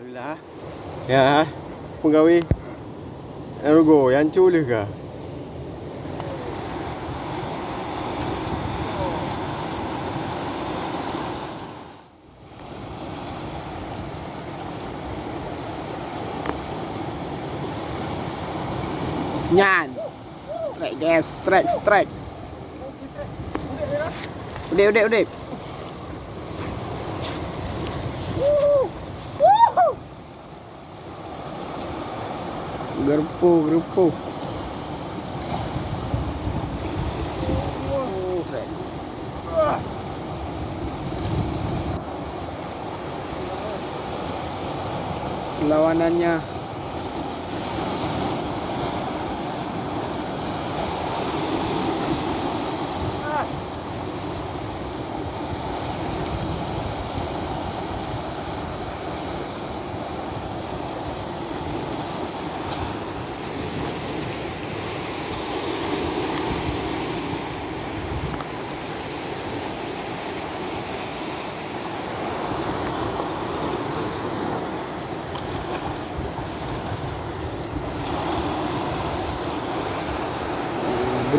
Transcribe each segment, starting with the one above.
Alhamdulillah. Ya, pegawai Ergo yang culih ke? Nyan. Strike guys, strike. Udah. Gerpu. Lawanannya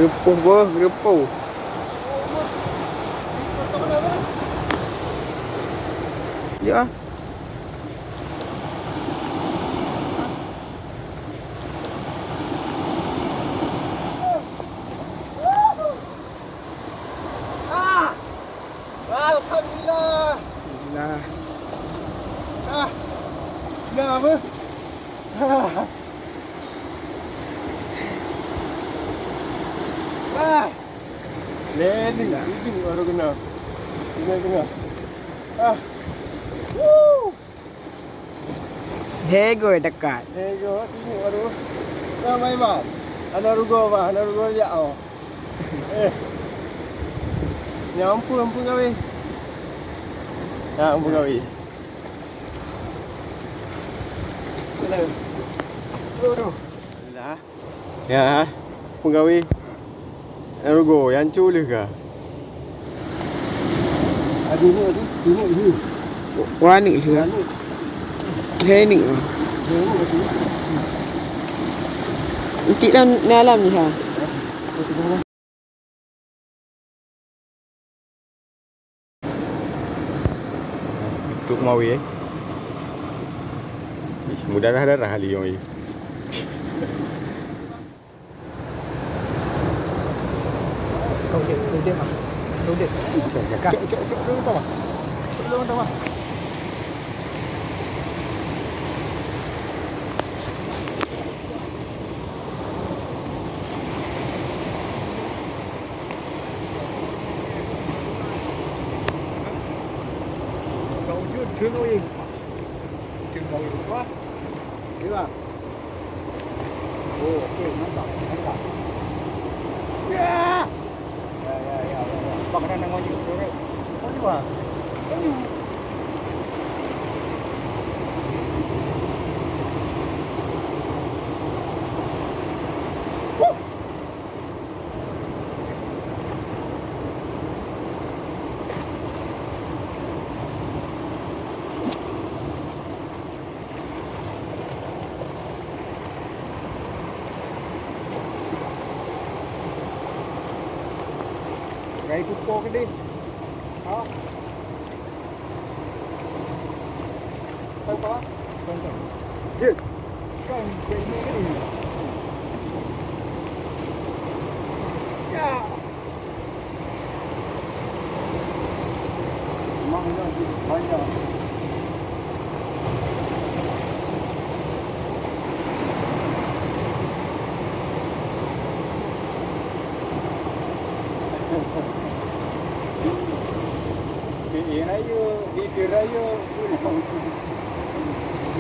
Grepuh. Ya. Alhamdulillah. Dah apa? Landing baru kena. Kena. Hego dekat. Hego tengok baru. Dah mai bang. Ana rugo dia oh. Nyampu gawe. Ya, ampun gawe. Alhamdulillah. Ya, pegawai Ergo yang culih ke? Ada ni. Wani dia. Ini. Nanti dalam alam ni ha. Tuk mawi mudah dah hali yang ni. Kau dia mah. Cok dulu tau. Thương ơi. Chừng bầu quá. Thấy không? Ok, mantap. Ya. Bang ada nang maju dulu. Maju ah. Maju. Gãy cục cô cái đi. Đó. Sao có? Không. Gì? Còn gãy mấy cái gì? Ya. Mong nó đi bao nhiêu? Di kira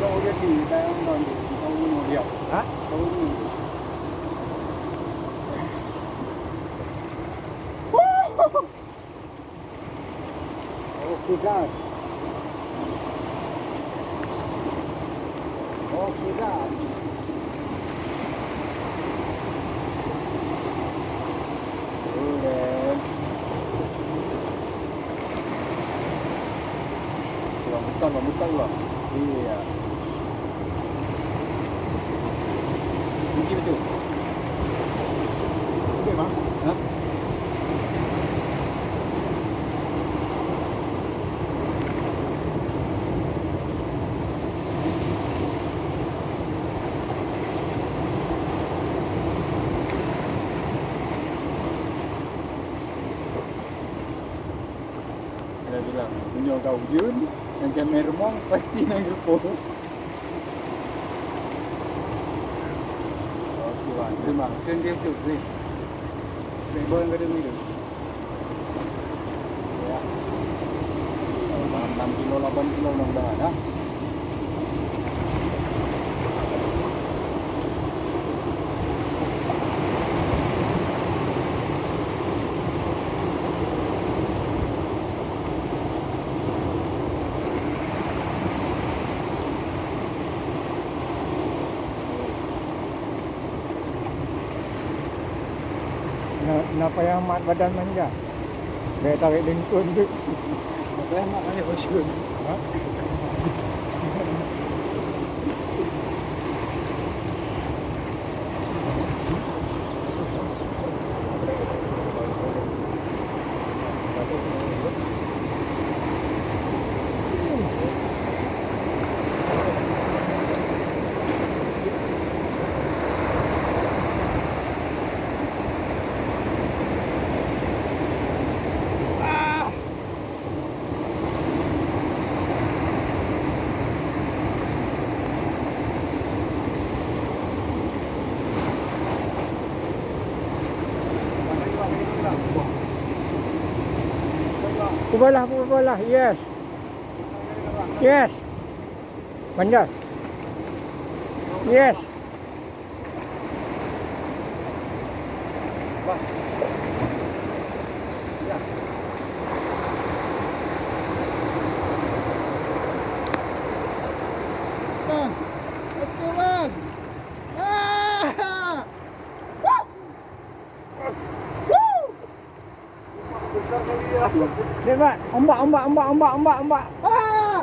Kau dia di dalam nanti kau mau dia. Hah? Kau ni. Okey gas. Rambutan lah. Iya. tinggi betul. Okey, Bang. Ha? Dia bilang, punya kau Yun, yang kamera remong pasti nak lupa. Okey bang, terima. Turn dia tu, weh. Bawa yang ada ni tu. Ya. 6 kilo, 8 kilo mudah-mudahan ha. Nak payah mat badan manja. Biar tarik dengkun tu. Nak payah mat manja bosyun. Ha? Pubalah. Yes. Yes. Manja. Yes. Bang. Okey, bang. Ah! Lihat, ombak. Ah!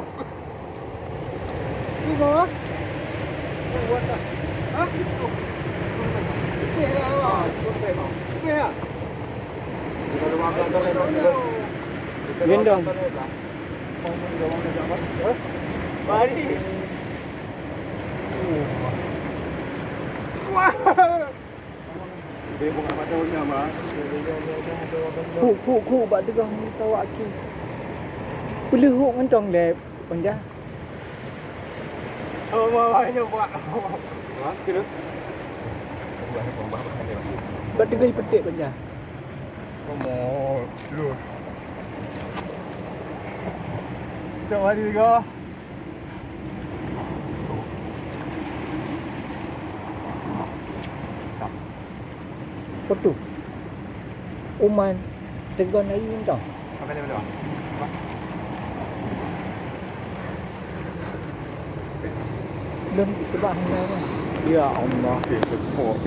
Ni bawah. Buat dah. Ha? Okey lah. Okey lah. Kita ada makan tak? Gendong. Mari. Wah. Dia bukan macam ni mah. Ku bak tegah tawak ki. Pelihuk ngentong le panja. Oh, banyak buat. Ha, kira. Bak tegah petik panja. Oh, lu. Macam mana juga? Foto. Oman tegon ayu entah. Apa dia betul? Belum tebang dah. Ya Allah, support.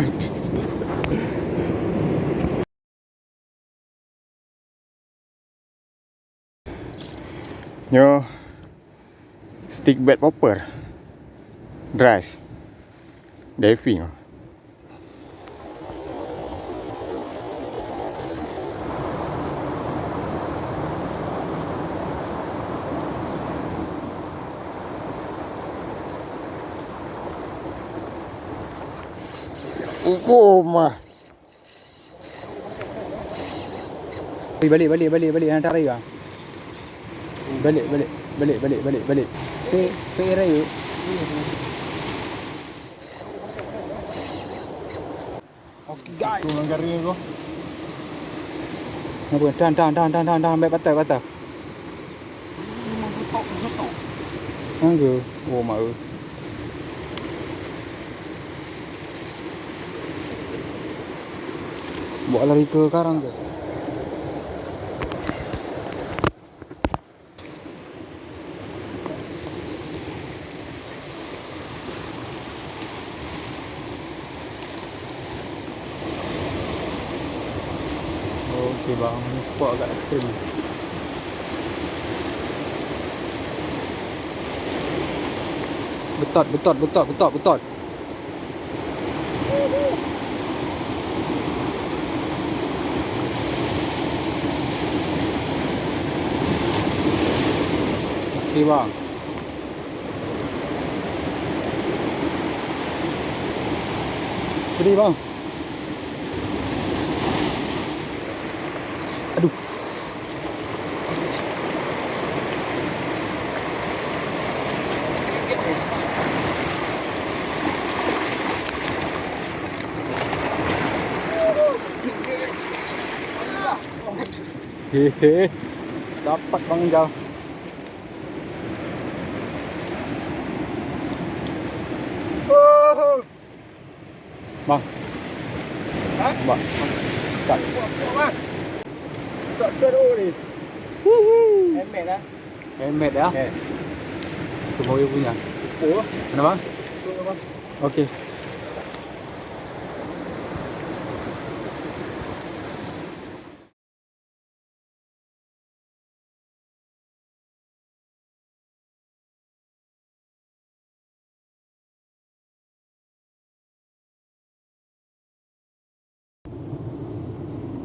Yo. Stick bed popper. Drive. Diving. Mah. Balik nak tarik ah. Balik. Pe raya. Okey guys. Tu langgar ni ko. Apa? Tahan ambil patah. Anggo. Oh mak. Bawa lari ke karang ke? Okey bang, ni spot agak ekstrim. Betot. Okey bang. Pedih bang. Aduh. Hehe. Dapat bang Jal. Bang. Hah? Bang. Tak. Bang. Tak teruk ni. Helmet lah. Helmet ya? Okay. Semua dia punya. Oh. Mana bang? Bang. Okey.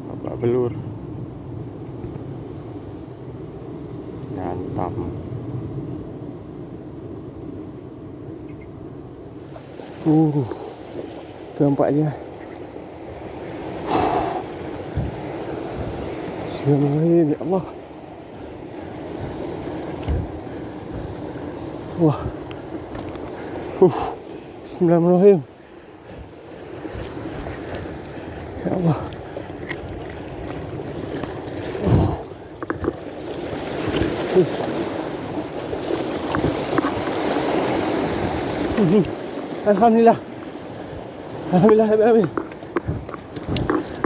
Bapak belur. Mantap. Keempatnya. Bismillahirrahmanirrahim. Ya Allah. Wah. Bismillahirrahmanirrahim. Ya Allah. Alhamdulillah. Alhamdulillah.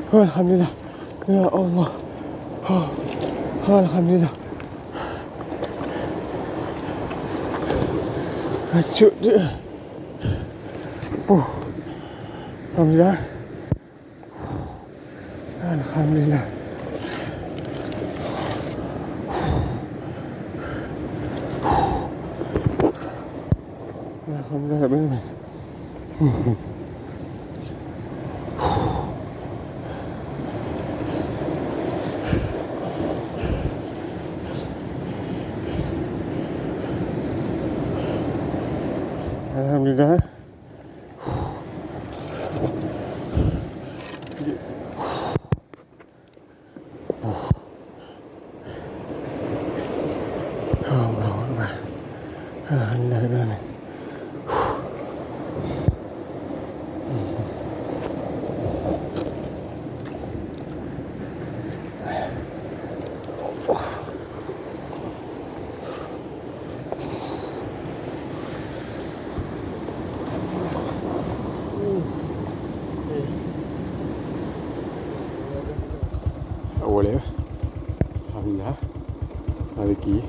Alhamdulillah. Ya Allah. Alhamdulillah. Acut dia. Alhamdulillah. Alhamdulillah. Alhamdulillah. Alhamdulillah. Alhamdulillah. Alhamdulillah. Boleh. Alhamdulillah. Rezeki.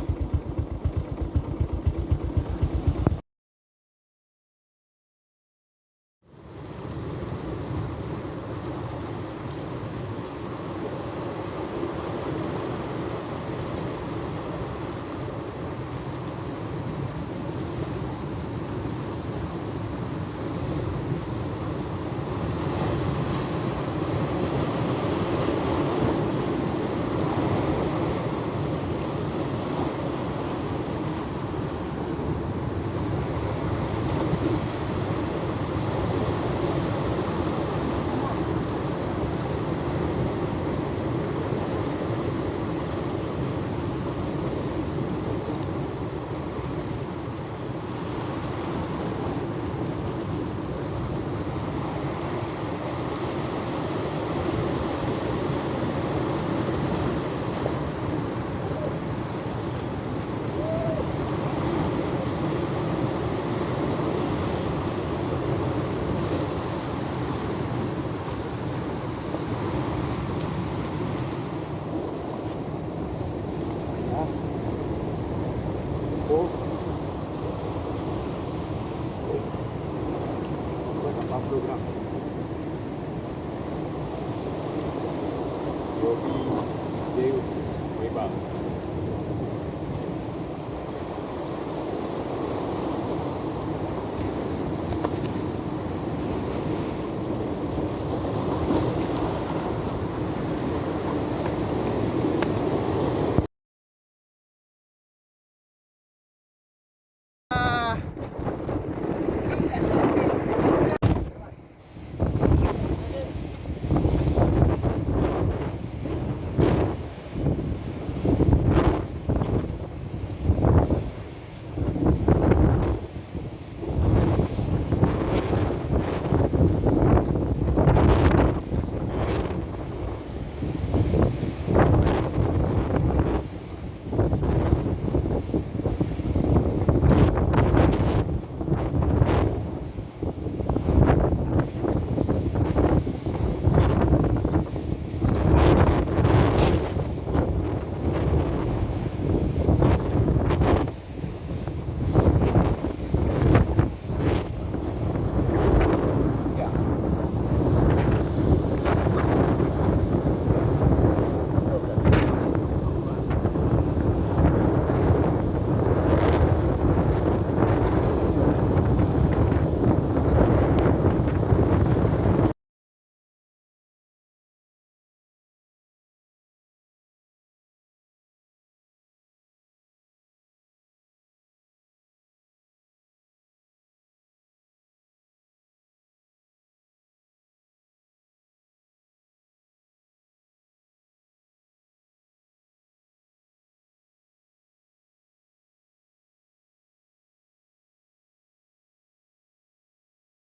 Yogi Deus Bebang.